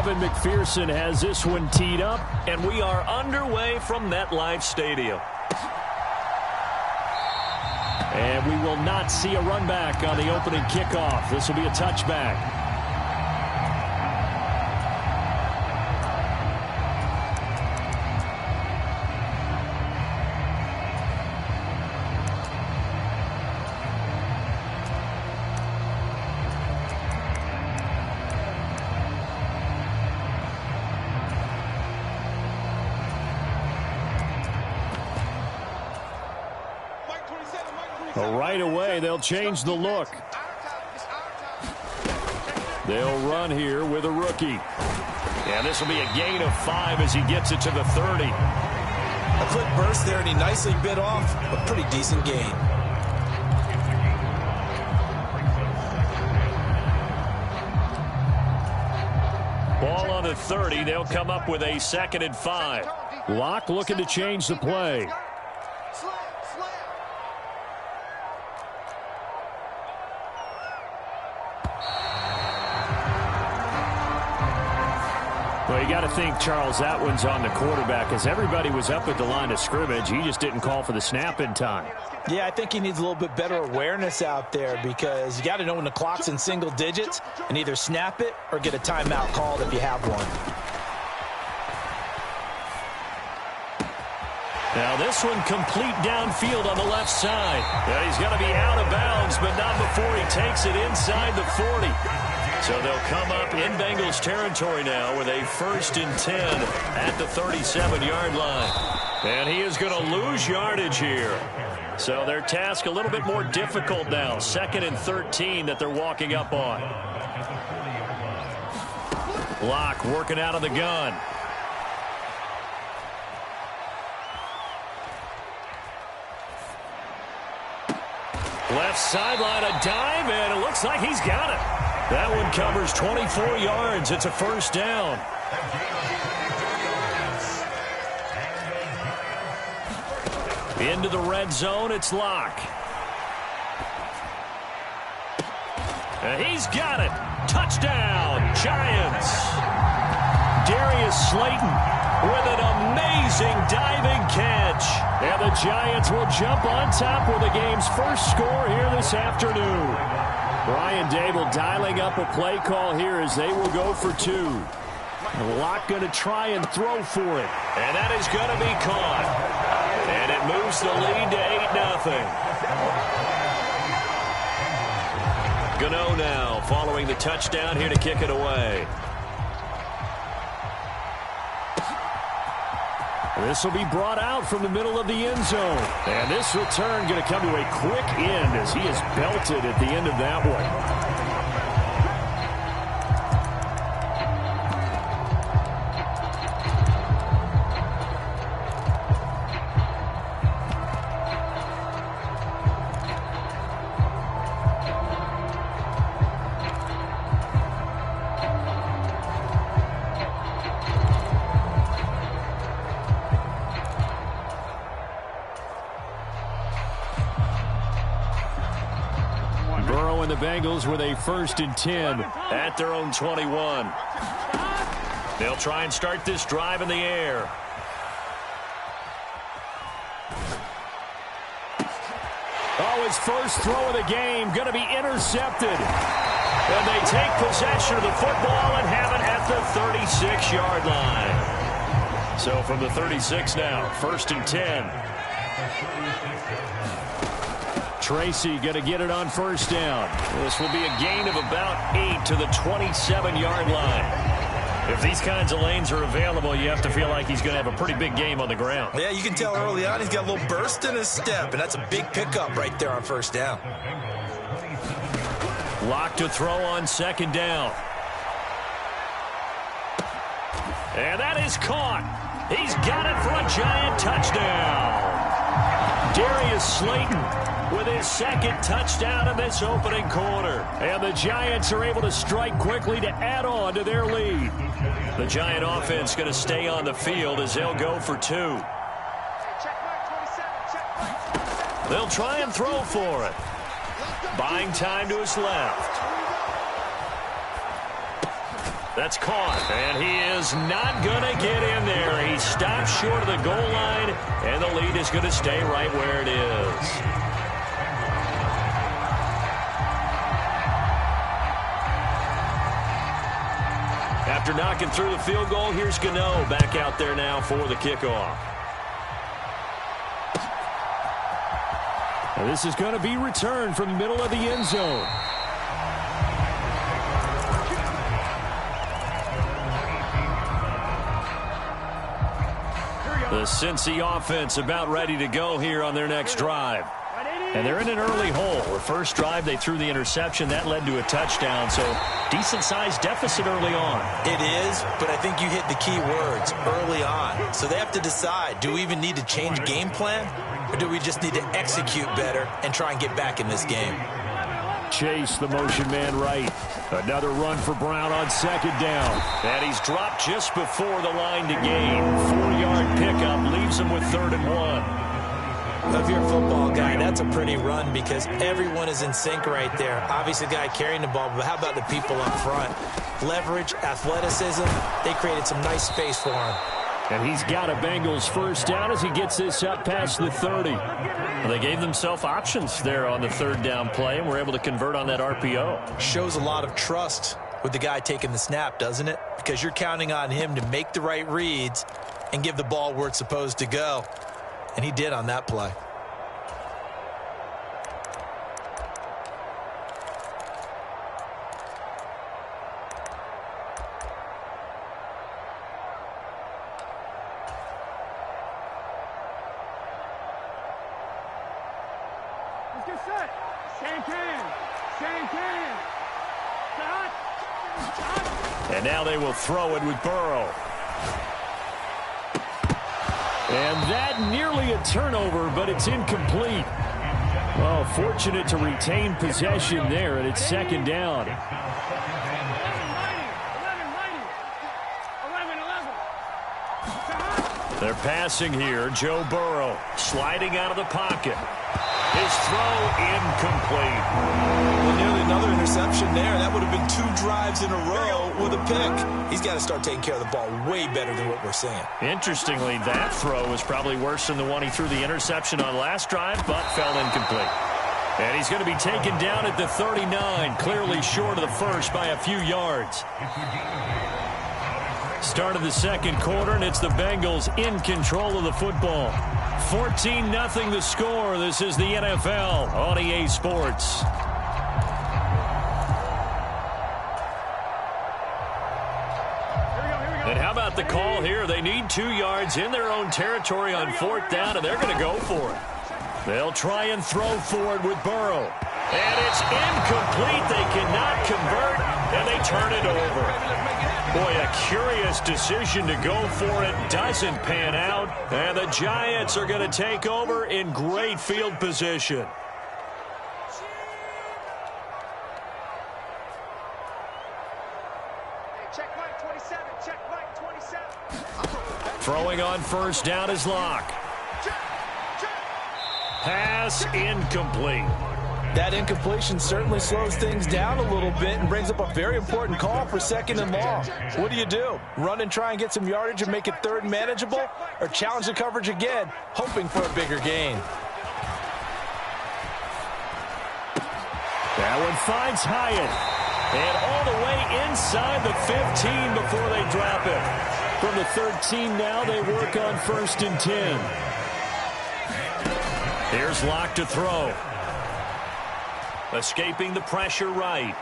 Evan McPherson has this one teed up, and we are underway from MetLife Stadium. And we will not see a run back on the opening kickoff. This will be a touchback. Right away, they'll change the look. They'll run here with a rookie. And this will be a gain of 5 as he gets it to the 30. A quick burst there, and he nicely bit off a pretty decent gain. Ball on the 30. They'll come up with a 2nd and 5. Locke looking to change the play. Well, you got to think, Charles, that one's on the quarterback as everybody was up at the line of scrimmage. He just didn't call for the snap in time. Yeah, I think he needs a little bit better awareness out there because you got to know when the clock's in single digits and either snap it or get a timeout called if you have one. Now this one complete downfield on the left side. Yeah, he's going to be out of bounds, but not before he takes it inside the 40. So they'll come up in Bengals territory now with a 1st and 10 at the 37-yard line. And he is going to lose yardage here. So their task a little bit more difficult now. 2nd and 13 that they're walking up on. Locke working out of the gun. Left sideline, a dive, and it looks like he's got it. That one covers 24 yards. It's a 1st down. Into the red zone, it's Locke. He's got it. Touchdown, Giants. Darius Slayton with an amazing diving catch. And the Giants will jump on top with the game's first score here this afternoon. Brian Dable dialing up a play call here as they will go for 2. Locke going to try and throw for it. And that is going to be caught. And it moves the lead to 8-0. Gano now following the touchdown here to kick it away. This will be brought out from the middle of the end zone. And this return going to come to a quick end as he is belted at the end of that one. The Bengals with a 1st and 10 at their own 21. They'll try and start this drive in the air. Oh, his first throw of the game going to be intercepted. And they take possession of the football and have it at the 36-yard line. So from the 36 now, 1st and 10. Tracy going to get it on 1st down. This will be a gain of about 8 to the 27-yard line. If these kinds of lanes are available, you have to feel like he's going to have a pretty big game on the ground. Yeah, you can tell early on he's got a little burst in his step, and that's a big pickup right there on 1st down. Locke to throw on 2nd down. And that is caught. He's got it for a Giant touchdown. Darius Slayton with his 2nd touchdown in this opening quarter. And the Giants are able to strike quickly to add on to their lead. The Giant offense going to stay on the field as they'll go for 2. They'll try and throw for it. Buying time to his left. That's caught, and he is not going to get in there. He stops short of the goal line, and the lead is going to stay right where it is. After knocking through the field goal, here's Gano back out there now for the kickoff. And this is going to be returned from the middle of the end zone. The Cincy offense about ready to go here on their next drive. And they're in an early hole. The first drive, they threw the interception. That led to a touchdown, so decent-sized deficit early on. It is, but I think you hit the key words, early on. So they have to decide, do we even need to change game plan, or do we just need to execute better and try and get back in this game? Chase, the motion man right. Another run for Brown on second down. And he's dropped just before the line to gain. 4-yard pickup leaves him with 3rd and 1. If you're a football guy, that's a pretty run because everyone is in sync right there. Obviously, the guy carrying the ball, but how about the people up front? Leverage, athleticism, they created some nice space for him. And he's got a Bengals first down as he gets this up past the 30. Well, they gave themselves options there on the 3rd down play, and were able to convert on that RPO. Shows a lot of trust with the guy taking the snap, doesn't it? Because you're counting on him to make the right reads and give the ball where it's supposed to go. And he did on that play. Let's get set. Same can. And now they will throw it with Burrow. And that nearly a turnover, but it's incomplete. Well, fortunate to retain possession there, and it's 2nd down. 11. They're passing here. Joe Burrow sliding out of the pocket. His throw incomplete. Well, nearly another interception there. That would have been 2 drives in a row with a pick. He's got to start taking care of the ball way better than what we're seeing. Interestingly, that throw was probably worse than the one he threw the interception on last drive, but fell incomplete. And he's going to be taken down at the 39, clearly short of the first by a few yards. Start of the 2nd quarter, and it's the Bengals in control of the football. 14-0 the score. This is the NFL on EA Sports. And how about the call here? They need 2 yards in their own territory on 4th down, and they're going to go for it. They'll try and throw for it with Burrow. And it's incomplete. They cannot convert, and they turn it over. Boy, a curious decision to go for it. Doesn't pan out. And the Giants are going to take over in great field position. Check Mike 27. Check Mike 27. Throwing on 1st down is Locke. Pass incomplete. That incompletion certainly slows things down a little bit and brings up a very important call for 2nd and long. What do? Run and try and get some yardage and make it 3rd manageable, or challenge the coverage again, hoping for a bigger gain? That one finds Hyatt. And all the way inside the 15 before they drop it. From the 13 now, they work on 1st and 10. Here's Locke to throw. Escaping the pressure right.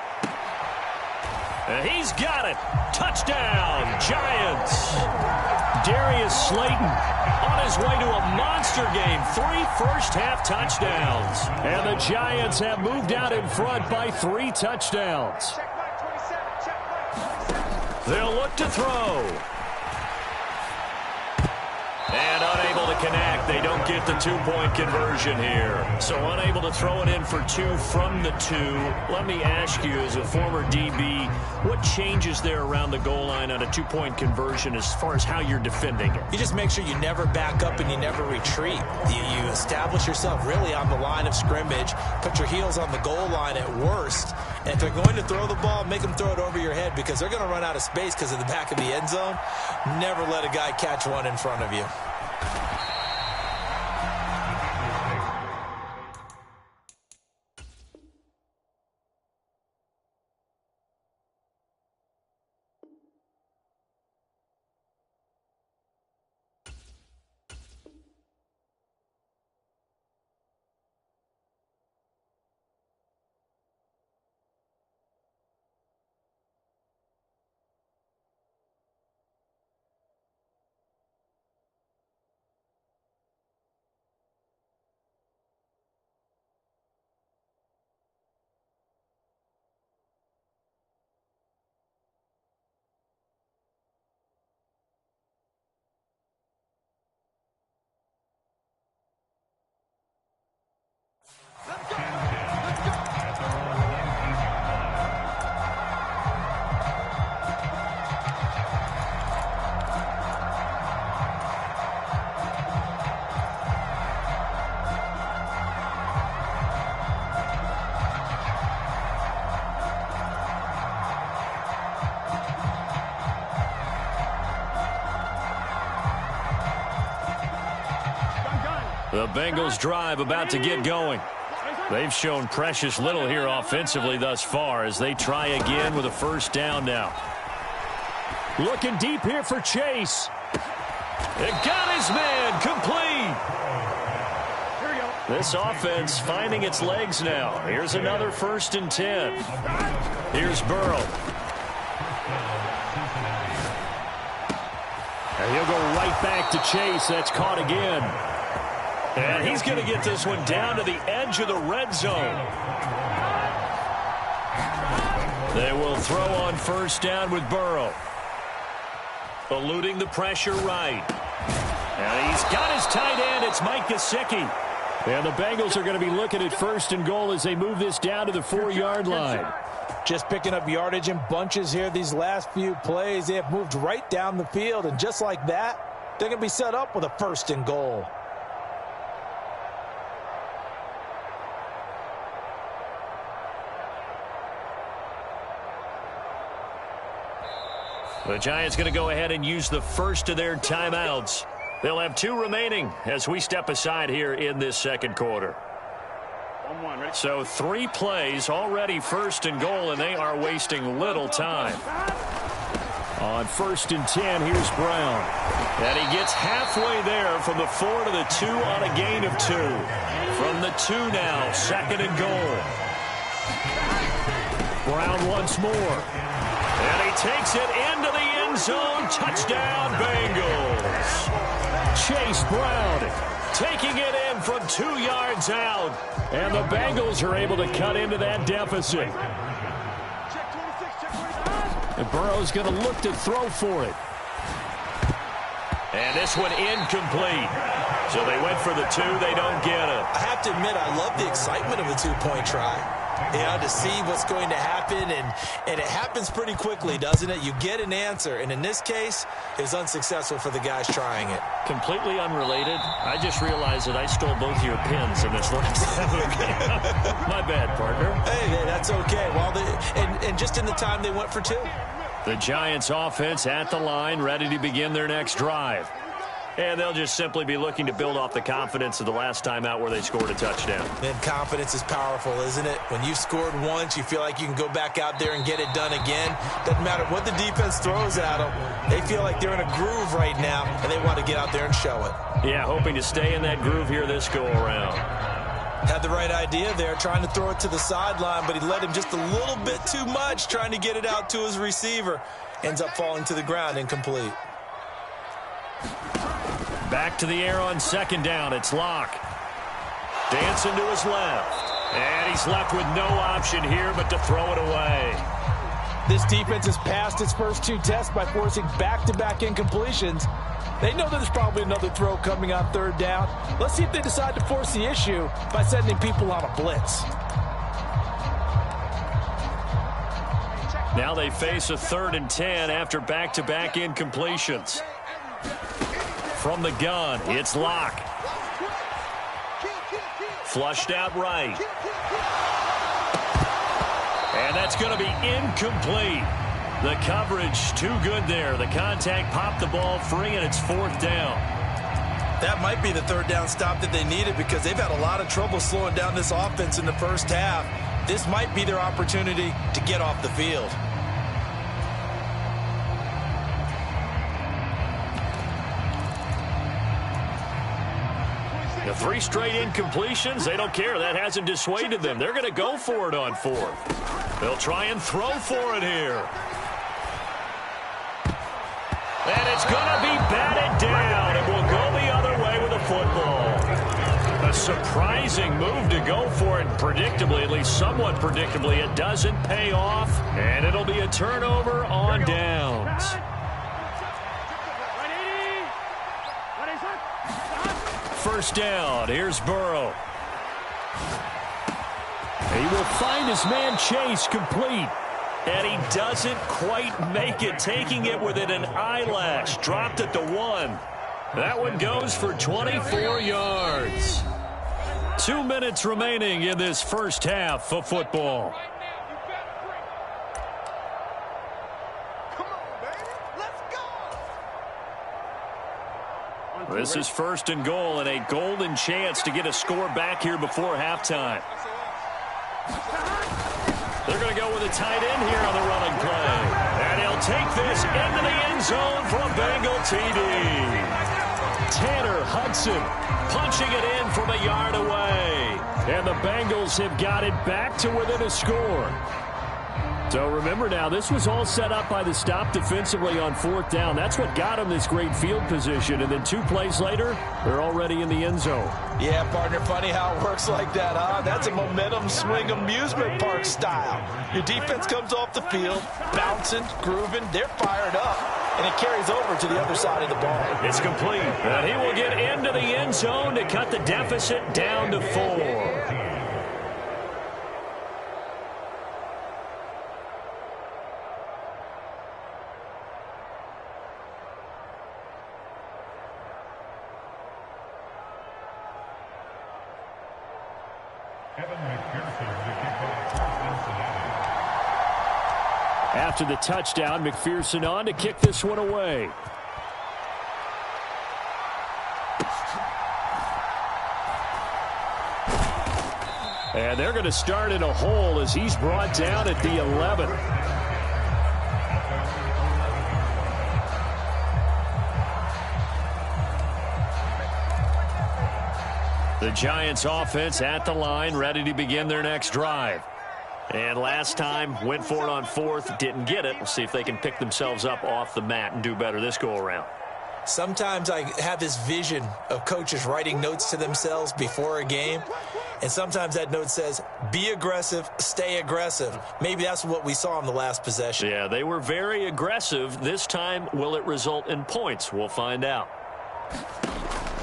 And he's got it. Touchdown, Giants. Darius Slayton on his way to a monster game. 3 first-half touchdowns. And the Giants have moved out in front by 3 touchdowns. They'll look to throw. And unable to connect. They don't get the 2-point conversion here. So unable to throw it in for 2 from the 2. Let me ask you, as a former DB, What changes there around the goal line on a two-point conversion as far as how you're defending it? You just make sure you never back up and you never retreat. You establish yourself really on the line of scrimmage, put your heels on the goal line at worst, and if they're going to throw the ball, make them throw it over your head because they're going to run out of space because of the back of the end zone. Never let a guy catch one in front of you. The Bengals drive about to get going. They've shown precious little here offensively thus far as they try again with a first down now. Looking deep here for Chase. It got his man complete. This offense finding its legs now. Here's another 1st and 10. Here's Burrow. And he'll go right back to Chase. That's caught again. And he's going to get this one down to the edge of the red zone. They will throw on first down with Burrow. Eluding the pressure right. And he's got his tight end. It's Mike Gesicki. And the Bengals are going to be looking at 1st and goal as they move this down to the 4-yard line. Just picking up yardage in bunches here these last few plays. They have moved right down the field. And just like that, they're going to be set up with a 1st and goal. The Giants going to go ahead and use the first of their timeouts. They'll have 2 remaining as we step aside here in this second quarter. So 3 plays already 1st and goal, and they are wasting little time. On 1st and 10, here's Brown. And he gets halfway there from the 4 to the 2 on a gain of 2. From the 2 now, 2nd and goal. Brown once more. And he takes it into the end zone. Touchdown, Bengals. Chase Brown taking it in from 2 yards out. And the Bengals are able to cut into that deficit. And Burrow's going to look to throw for it. And this one incomplete. So they went for the 2. They don't get it. I have to admit, I love the excitement of a 2-point try. You know, to see what's going to happen, and it happens pretty quickly, doesn't it? You get an answer, and in this case, it was unsuccessful for the guys trying it. Completely unrelated. I just realized that I stole both of your pins in this last game. My bad, partner. Hey, that's okay. Well, and just in the time they went for 2. The Giants offense at the line, ready to begin their next drive. And they'll just simply be looking to build off the confidence of the last time out where they scored a touchdown. And confidence is powerful, isn't it? When you've scored once, you feel like you can go back out there and get it done again. Doesn't matter what the defense throws at them. They feel like they're in a groove right now, and they want to get out there and show it. Yeah, hoping to stay in that groove here this go-around. Had the right idea there, trying to throw it to the sideline, but he let him just a little bit too much, trying to get it out to his receiver. Ends up falling to the ground, incomplete. Back to the air on 2nd down. It's Locke. Dancing to his left. And he's left with no option here but to throw it away. This defense has passed its first 2 tests by forcing back-to-back incompletions. They know there's probably another throw coming on 3rd down. Let's see if they decide to force the issue by sending people on a blitz. Now they face a 3rd and 10 after back-to-back incompletions. From the gun, it's Locke. Flushed out right. And that's going to be incomplete. The coverage too good there. The contact popped the ball free, and it's 4th down. That might be the 3rd down stop that they needed because they've had a lot of trouble slowing down this offense in the first half. This might be their opportunity to get off the field. The 3 straight incompletions, they don't care. That hasn't dissuaded them. They're going to go for it on 4th. They'll try and throw for it here. And it's going to be batted down. It will go the other way with the football. A surprising move to go for it. Predictably, at least somewhat predictably, it doesn't pay off. And it'll be a turnover on downs. First down. Here's Burrow. He will find his man Chase complete. And he doesn't quite make it, taking it within an eyelash. Dropped at the 1. That one goes for 24 yards. 2 minutes remaining in this first half of football. This is 1st and goal and a golden chance to get a score back here before halftime. They're going to go with a tight end here on the running play. And he'll take this into the end zone for a Bengal TD. Tanner Hudson punching it in from a yard away. And the Bengals have got it back to within a score. So remember now, this was all set up by the stop defensively on 4th down. That's what got them this great field position. And then 2 plays later, they're already in the end zone. Yeah, partner, funny how it works like that, huh? That's a momentum swing amusement park style. Your defense comes off the field, bouncing, grooving, they're fired up, and it carries over to the other side of the ball. It's complete, and he will get into the end zone to cut the deficit down to 4. After the touchdown, McPherson on to kick this one away. And they're going to start in a hole as he's brought down at the 11. The Giants offense at the line, ready to begin their next drive. And last time, went for it on 4th, didn't get it. We'll see if they can pick themselves up off the mat and do better this go-around. Sometimes I have this vision of coaches writing notes to themselves before a game, and sometimes that note says, be aggressive, stay aggressive. Maybe that's what we saw in the last possession. Yeah, they were very aggressive. This time, will it result in points? We'll find out.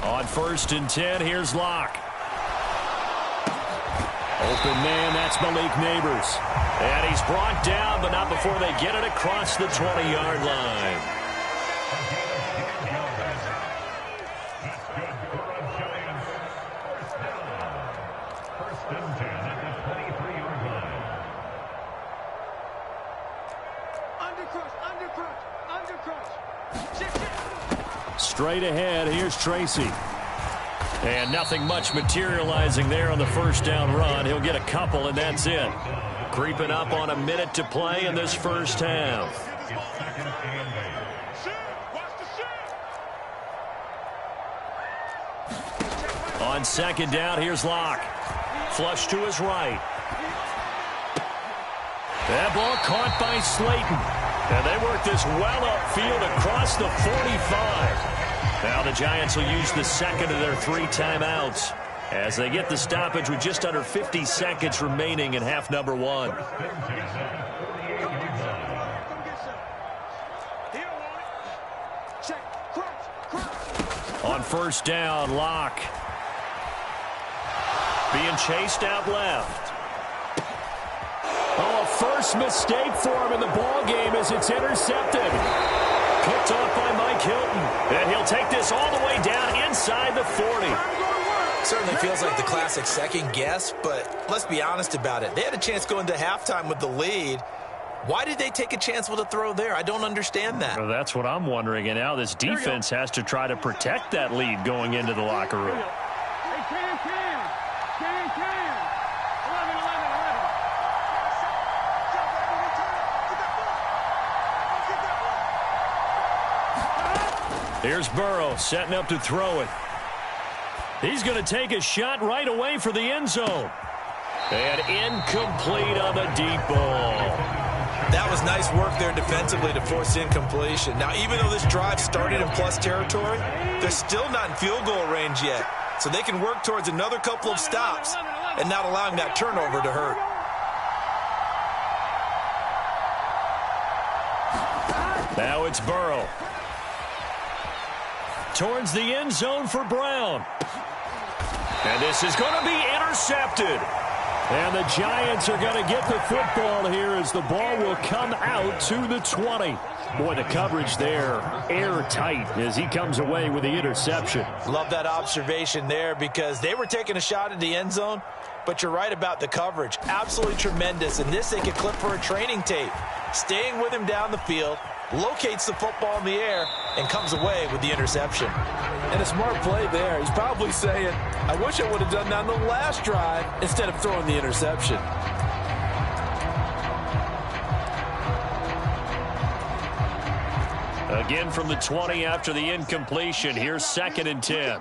On 1st and 10, here's Locke. Open man, that's Malik Neighbors. And he's brought down, but not before they get it across the 20-yard line. Straight ahead, here's Tracy. And nothing much materializing there on the first down run. He'll get a couple, and that's it. Creeping up on a minute to play in this first half. On 2nd down, here's Locke. Flush to his right. That ball caught by Slayton. And they work this well upfield across the 45. Now the Giants will use the second of their 3 timeouts as they get the stoppage with just under 50 seconds remaining in half number 1. On 1st down, Locke. Being chased out left. Oh, a first mistake for him in the ball game as it's intercepted. Picked off by Mike Hilton. And he'll take this all the way down inside the 40. Certainly feels like the classic second guess, but let's be honest about it. They had a chance going to halftime with the lead. Why did they take a chance with a throw there? I don't understand that. Well, that's what I'm wondering. And now this defense has to try to protect that lead going into the locker room. Hey, can. 11. Here's Burrow setting up to throw it. He's going to take a shot right away for the end zone. And incomplete on the deep ball. That was nice work there defensively to force incompletion. Now, even though this drive started in plus territory, they're still not in field goal range yet. So they can work towards another couple of stops and not allowing that turnover to hurt. Now it's Burrow. Towards the end zone for Brown. And this is going to be intercepted. And the Giants are going to get the football here as the ball will come out to the 20. Boy, the coverage there, airtight as he comes away with the interception. Love that observation there because they were taking a shot at the end zone, but you're right about the coverage. Absolutely tremendous. And this they could clip for a training tape. Staying with him down the field, locates the football in the air, and comes away with the interception. And a smart play there. He's probably saying, I wish I would have done that on the last drive instead of throwing the interception. Again from the 20 after the incompletion. Here's 2nd and 10.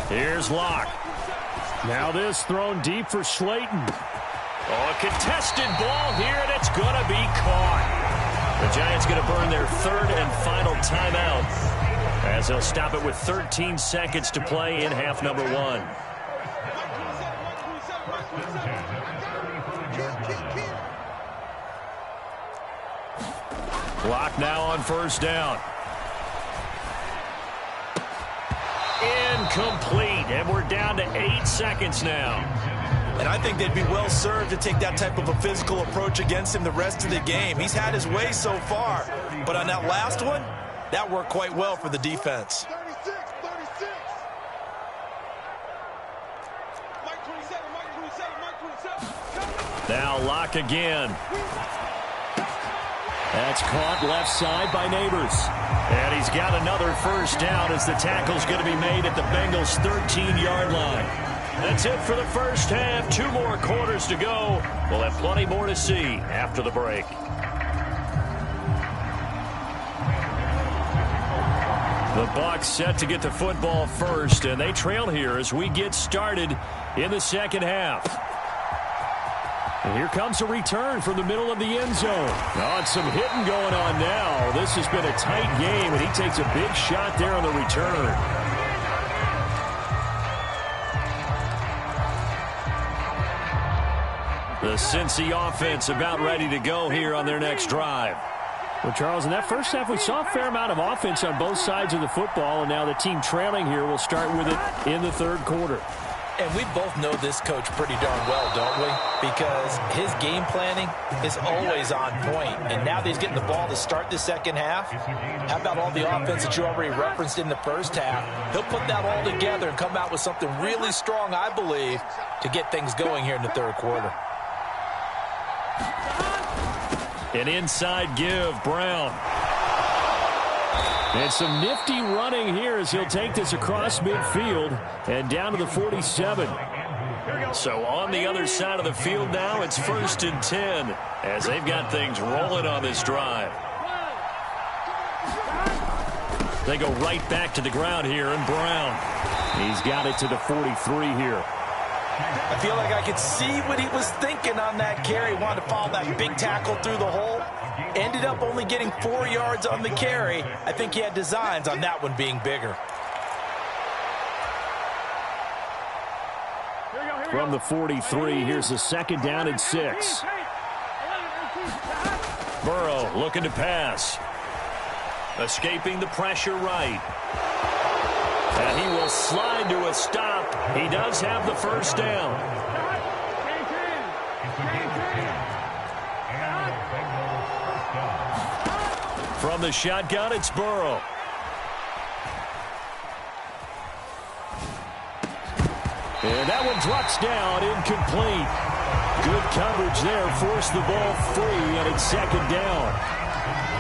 Here's Locke. Now this thrown deep for Slayton. Oh, a contested ball here, and it's going to be caught. The Giants going to burn their 3rd and final timeout as they'll stop it with 13 seconds to play in half number 1. Clock now on 1st down. Incomplete, and we're down to 8 seconds now. And I think they'd be well served to take that type of a physical approach against him the rest of the game. He's had his way so far, but on that last one, that worked quite well for the defense. 36. Mike 27. Now Locke again. That's caught left side by Neighbors. And he's got another 1st down as the tackle's going to be made at the Bengals' 13-yard line. That's it for the first half. 2 more quarters to go. We'll have plenty more to see after the break. The Bucs set to get the football first, and they trail here as we get started in the second half. And here comes a return from the middle of the end zone. Oh, and some hitting going on now. This has been a tight game, and he takes a big shot there on the return. The Cincy offense about ready to go here on their next drive. Well, Charles, in that first half, we saw a fair amount of offense on both sides of the football, and now the team trailing here will start with it in the 3rd quarter. And we both know this coach pretty darn well, don't we? Because his game planning is always on point. And now that he's getting the ball to start the second half, how about all the offense that you already referenced in the first half? He'll put that all together and come out with something really strong, I believe, to get things going here in the 3rd quarter. An inside give, Brown. And some nifty running here as he'll take this across midfield and down to the 47. So on the other side of the field now, it's 1st and 10 as they've got things rolling on this drive. They go right back to the ground here, and Brown. He's got it to the 43 here. I feel like I could see what he was thinking on that carry. Wanted to follow that big tackle through the hole. Ended up only getting 4 yards on the carry. I think he had designs on that one being bigger. From the 43, here's the 2nd down and 6. Burrow looking to pass. Escaping the pressure right. And he will slide to a stop. He does have the first down. From the shotgun, it's Burrow. And that one drops down, incomplete. Good coverage there, forced the ball free, and it's second down.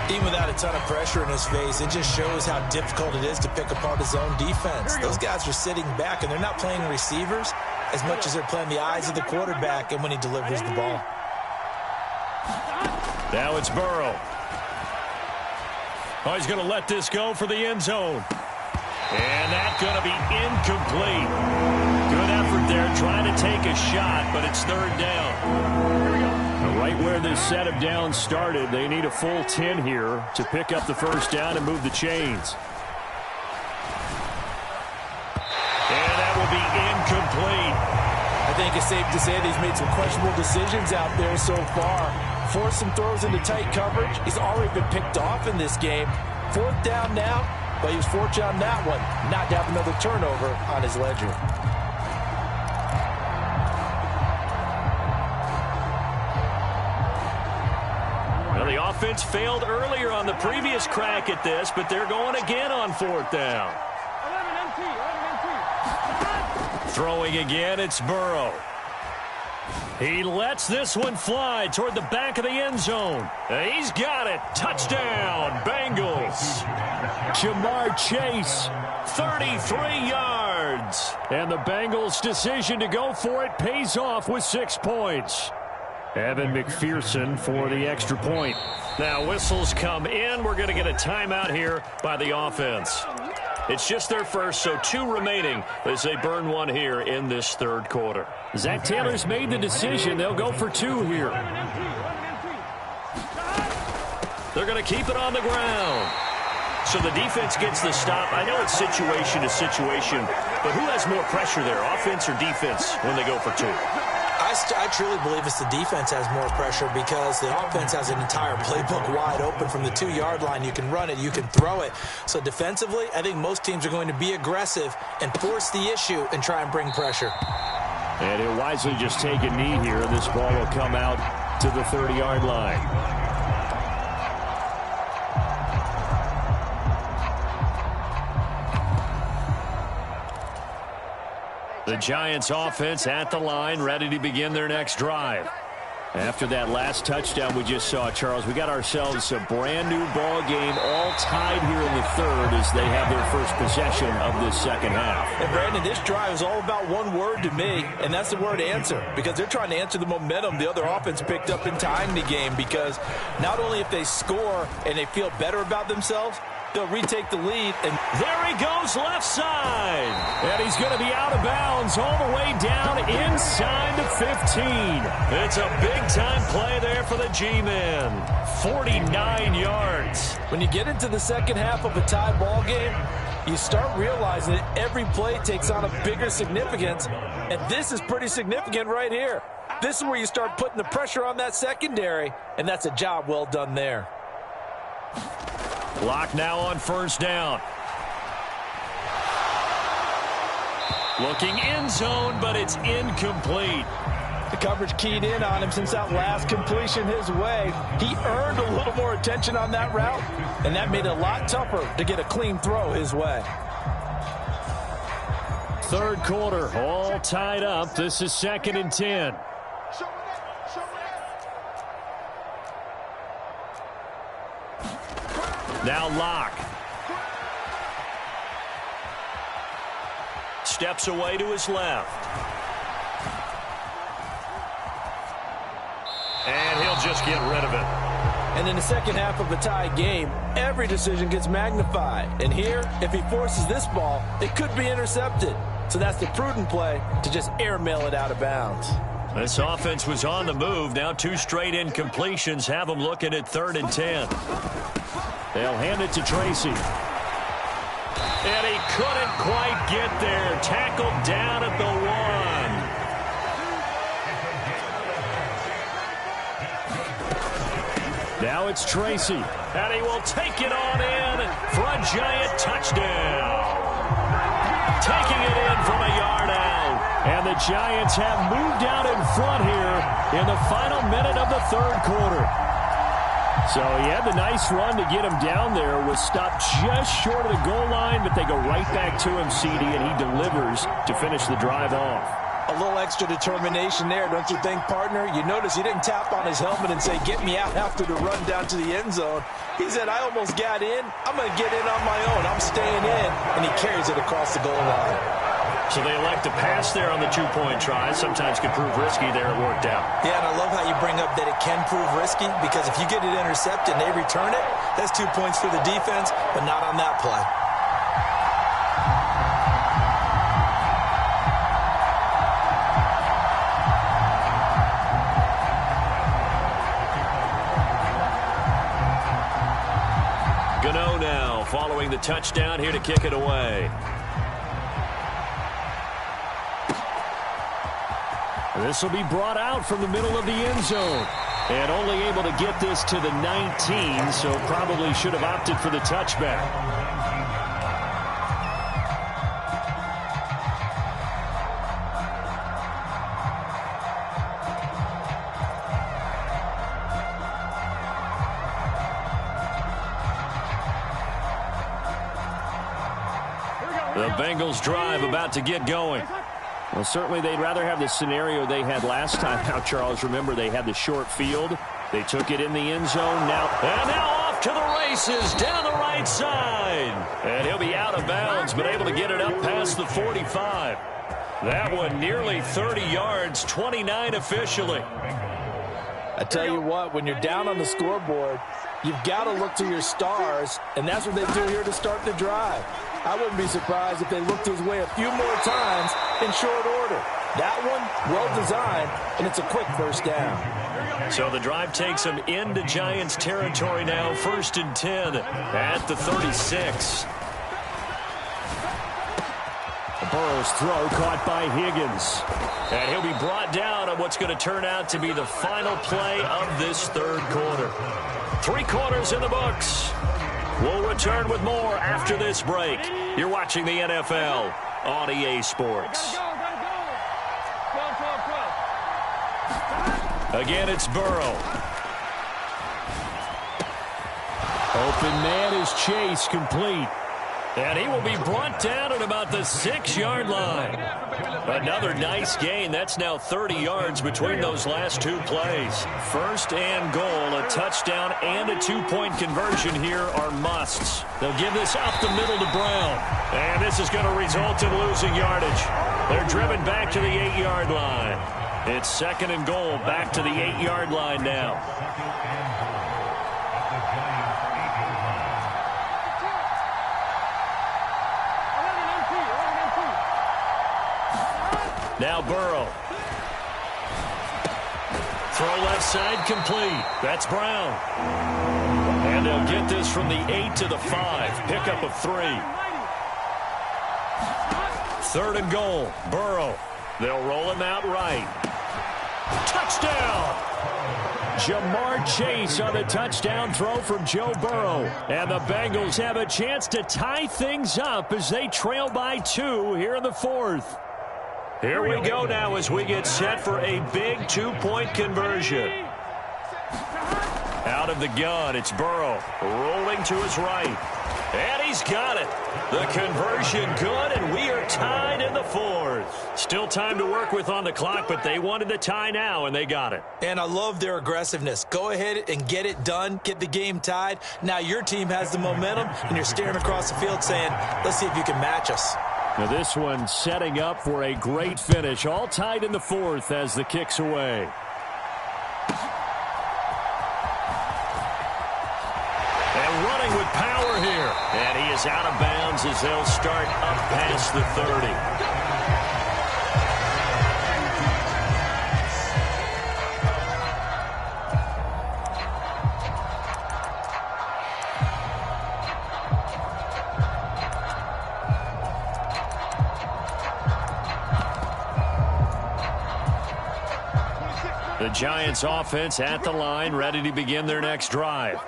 Even without a ton of pressure in his face, it just shows how difficult it is to pick apart his own defense. Those guys are sitting back, and they're not playing receivers as much as they're playing the eyes of the quarterback and when he delivers the ball. Now it's Burrow. Oh, he's going to let this go for the end zone. And that's going to be incomplete. Good effort there trying to take a shot, but it's third down. Right where this set of downs started, they need a full 10 here to pick up the first down and move the chains. And that will be incomplete. I think it's safe to say that he's made some questionable decisions out there so far. Forced some throws into tight coverage. He's already been picked off in this game. Fourth down now, but he was fortunate on that one not to have another turnover on his ledger. Well, the offense failed earlier on the previous crack at this, but they're going again on fourth down. 11 Throwing again, it's Burrow. He lets this one fly toward the back of the end zone. He's got it. Touchdown, Bengals. Jamar Chase, 33 yards. And the Bengals' decision to go for it pays off with 6 points. Evan McPherson for the extra point. Now whistles come in. We're going to get a timeout here by the offense. It's just their first, so 2 remaining as they burn one here in this third quarter. Zach Taylor's made the decision. They'll go for 2 here. They're going to keep it on the ground. So the defense gets the stop. I know it's situation to situation, but who has more pressure there, offense or defense, when they go for 2? I truly believe it's the defense has more pressure because the offense has an entire playbook wide open from the 2-yard line. You can run it, you can throw it. So defensively, I think most teams are going to be aggressive and force the issue and try and bring pressure. And he'll wisely just take a knee here, and this ball will come out to the 30-yard line. The Giants offense at the line, ready to begin their next drive. After that last touchdown we just saw, Charles, we got ourselves a brand new ball game, all tied here in the third as they have their first possession of this second half. And Brandon, this drive is all about one word to me, and that's the word answer, because they're trying to answer the momentum the other offense picked up in tying the game, because not only if they score and they feel better about themselves, they'll retake the lead. And there he goes left side. And he's going to be out of bounds all the way down inside the 15. It's a big-time play there for the G-men. 49 yards. When you get into the second half of a tie ball game, you start realizing that every play takes on a bigger significance. And this is pretty significant right here. This is where you start putting the pressure on that secondary. And that's a job well done there. Clock now on first down. Looking end zone, but it's incomplete. The coverage keyed in on him since that last completion his way. He earned a little more attention on that route, and that made it a lot tougher to get a clean throw his way. Third quarter, all tied up. This is 2nd and 10. Now Locke. Steps away to his left. And he'll just get rid of it. And in the second half of a tie game, every decision gets magnified. And here, if he forces this ball, it could be intercepted. So that's the prudent play to just airmail it out of bounds. This offense was on the move. Now 2 straight incompletions have them looking at 3rd and 10. They'll hand it to Tracy. And he couldn't quite get there. Tackled down at the 1. Now it's Tracy, and he will take it on in for a Giant touchdown. Taking it in from a yard out, and the Giants have moved out in front here in the final minute of the third quarter. So he had the nice run to get him down there, was stopped just short of the goal line, but they go right back to him, CD, and he delivers to finish the drive off. A little extra determination there, don't you think, partner? You notice he didn't tap on his helmet and say, get me out after the run down to the end zone. He said, I almost got in. I'm going to get in on my own. I'm staying in. And he carries it across the goal line. So they elect to pass there on the two-point try. Sometimes could prove risky there. It worked out. Yeah, and I love how you bring up that it can prove risky, because if you get it intercepted and they return it, that's 2 points for the defense, but not on that play. Gano now following the touchdown here to kick it away. This will be brought out from the middle of the end zone. And only able to get this to the 19, so probably should have opted for the touchback. The Bengals drive about to get going. Well, certainly they'd rather have the scenario they had last time out, Charles. Remember, they had the short field. They took it in the end zone. And now off to the races down the right side. And he'll be out of bounds, but able to get it up past the 45. That one nearly 30 yards, 29 officially. I tell you what, when you're down on the scoreboard, you've got to look to your stars, and that's what they do here to start the drive. I wouldn't be surprised if they looked his way a few more times in short order. That one, well designed, and it's a quick first down. So the drive takes them into Giants territory now, 1st and 10 at the 36. Burrow's throw caught by Higgins. And he'll be brought down on what's going to turn out to be the final play of this third quarter. 3 quarters in the books. We'll return with more after this break. You're watching the NFL on EA Sports. Again, it's Burrow. Open man is Chase, complete. And he will be brought down at about the 6-yard line. Another nice gain. That's now 30 yards between those last 2 plays. 1st and goal, a touchdown and a 2-point conversion here are musts. They'll give this up the middle to Brown. And this is going to result in losing yardage. They're driven back to the 8-yard line. It's 2nd and goal, back to the 8-yard line now. Now Burrow. Throw left side, complete. That's Brown. And they'll get this from the 8 to the 5. Pickup of 3. 3rd and goal. Burrow. They'll roll him out right. Touchdown! Jamar Chase on the touchdown throw from Joe Burrow. And the Bengals have a chance to tie things up as they trail by 2 here in the 4th. Here we go now as we get set for a big 2-point conversion. Out of the gun, it's Burrow rolling to his right. And he's got it. The conversion good, and we are tied in the 4th. Still time to work with on the clock, but they wanted the tie now, and they got it. And I love their aggressiveness. Go ahead and get it done. Get the game tied. Now your team has the momentum, and you're staring across the field saying, let's see if you can match us. Now this one setting up for a great finish. All tied in the 4th as the kick's away. And running with power here. And he is out of bounds as they'll start up past the 30. The Giants offense at the line, ready to begin their next drive.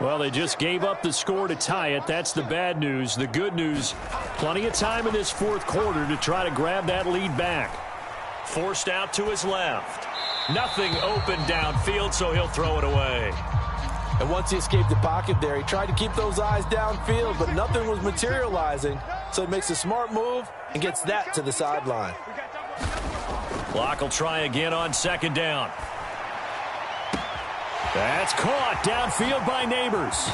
Well, they just gave up the score to tie it. That's the bad news. The good news, plenty of time in this fourth quarter to try to grab that lead back. Forced out to his left. Nothing open downfield, so he'll throw it away. And once he escaped the pocket there, he tried to keep those eyes downfield, but nothing was materializing. So he makes a smart move and gets that to the sideline. Clock will try again on second down. That's caught downfield by Neighbors.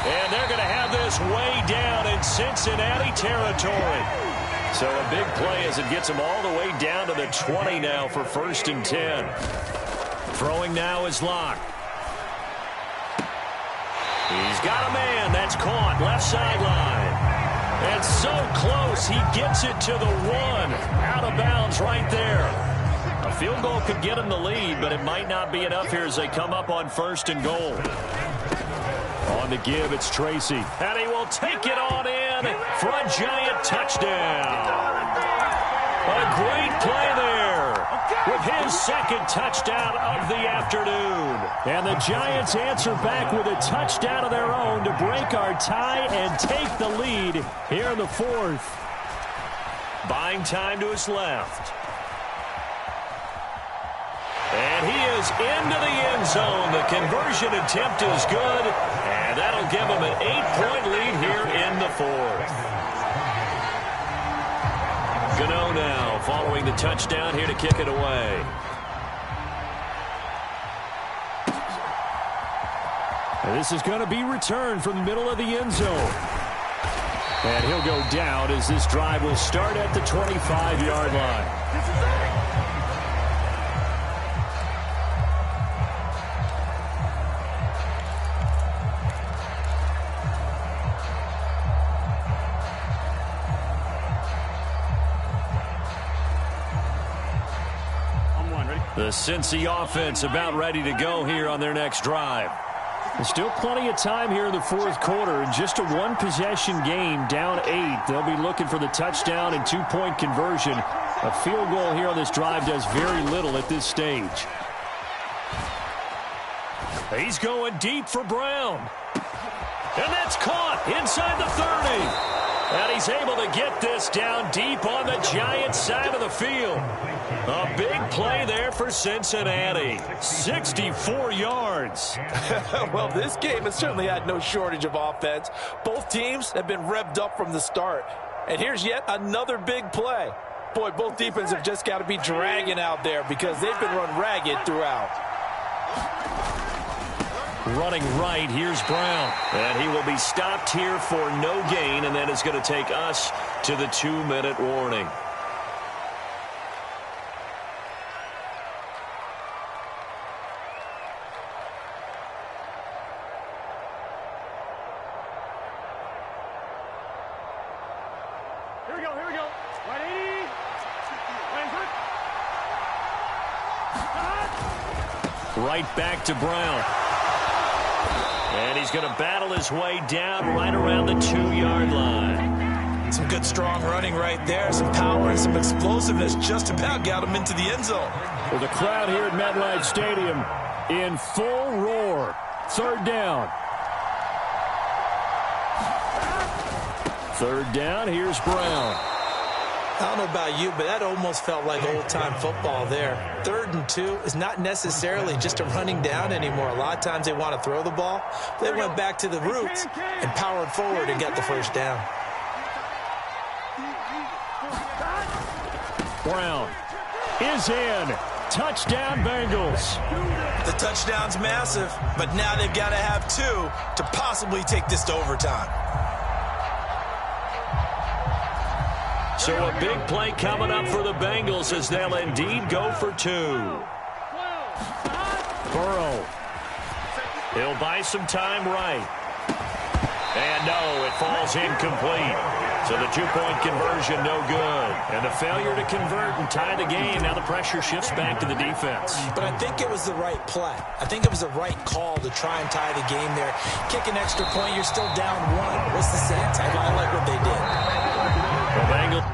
And they're going to have this way down in Cincinnati territory. So a big play as it gets them all the way down to the 20 now for 1st and 10. Throwing now is Locke. He's got a man. That's caught left sideline. And so close, he gets it to the 1. Out of bounds right there. A field goal could get him the lead, but it might not be enough here as they come up on 1st and goal. On the give, it's Tracy. And he will take it on in for a Giant touchdown. A great play there with his second touchdown of the afternoon. And the Giants answer back with a touchdown of their own to break our tie and take the lead here in the 4th. Buying time to his left. And he is into the end zone. The conversion attempt is good, and that'll give him an 8-point lead here in the 4th. Gano now following the touchdown here to kick it away. And this is going to be returned from the middle of the end zone. And he'll go down as this drive will start at the 25-yard line. The Cincy offense about ready to go here on their next drive. There's still plenty of time here in the 4th quarter. In just a one-possession game, down 8. They'll be looking for the touchdown and 2-point conversion. A field goal here on this drive does very little at this stage. He's going deep for Brown. And that's caught inside the 30. And he's able to get this down deep on the Giants side of the field. A big play there for Cincinnati. 64 yards. Well, this game has certainly had no shortage of offense. Both teams have been revved up from the start. And here's yet another big play. Boy, both defenses have just got to be dragging out there because they've been run ragged throughout. Running right, here's Brown. And he will be stopped here for no gain, and that is going to take us to the 2-minute warning. Here we go. Right 80. Right back to Brown. And he's going to battle his way down right around the 2-yard line. Some good strong running right there. Some power and some explosiveness just about got him into the end zone. Well, the crowd here at MetLife Stadium in full roar. 3rd down. 3rd down, here's Brown. I don't know about you, but that almost felt like old-time football there. 3rd and 2 is not necessarily just a running down anymore. A lot of times they want to throw the ball. They went back to the roots and powered forward and got the 1st down. Brown is in. Touchdown, Bengals. The touchdown's massive, but now they've got to have 2 to possibly take this to overtime. So a big play coming up for the Bengals as they'll indeed go for 2. Burrow. He'll buy some time right. And no, it falls incomplete. So the 2-point conversion no good. And the failure to convert and tie the game. Now the pressure shifts back to the defense. But I think it was the right play. I think it was the right call to try and tie the game there. Kick an extra point, you're still down 1. What's the sense? I like what they did. The Bengals